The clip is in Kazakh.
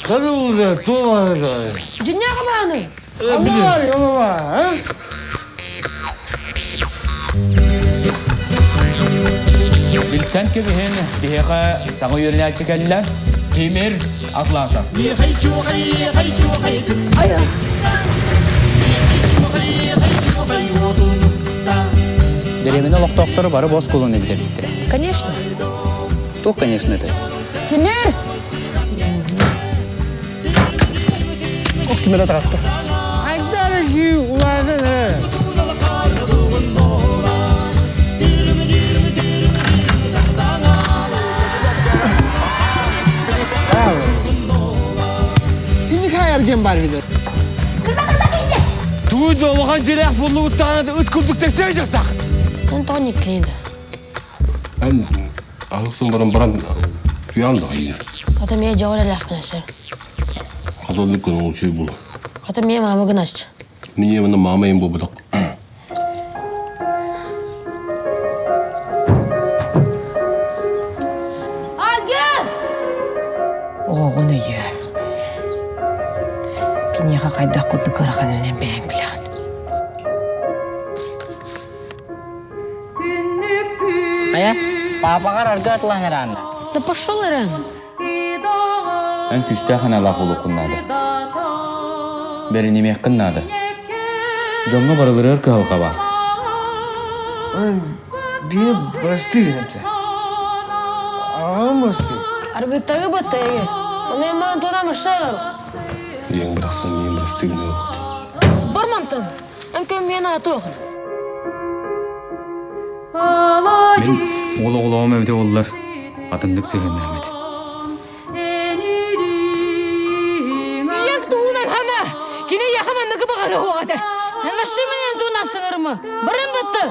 Kadı olacak, tuğmadı da. Cinnya kemana? Allah var, ha? Bilsen ki bir heka sana yönel çekerler. Timir atlasan. Деревня лохтоқтары бары бос колония бітірдіктір. Конечно. То, конечно, это. Тимир! Ох, кемел атырасты. Ayakları ki ulaşın, ha? Şimdi kayarken var bir de. Tuğdu oğlan celek buldu utandı, ıtkırdık desene çıktık. Он тоник кейді. Ben alıksın baran duyan da ayın. Ата мен жауыр әлі ақпынасы. Kazanlık konu o şey bu. Ата мен мамы гынаш. Niye bana mamayım bu budak? Алгер! Оғын үйе. Кенеға қайдақ күрді қырақанынан бәйін біліғін. Aya, papakar harga telah ngeranda. Да пошел, Иран. Эн күсті қанала құлы құннады. Бәрі немек қыннады. Жоңға барылыр ұрқы халқа бар. Beni bastı hepsi. Ağam bastı. Аргыттағы бітті еге. Оны еман тонамы шағыр. Diyen bıraksan niye bıraksın ne oldu? Бармантын. Әнкем мен аты оқын. Мен олағылауым әмде олар. Атындық сеген әмеді. Ек туғынан хана. Кене яқамандығы бағары оғады. Әнлашы менен туына сыңырымы. Бірін бітті.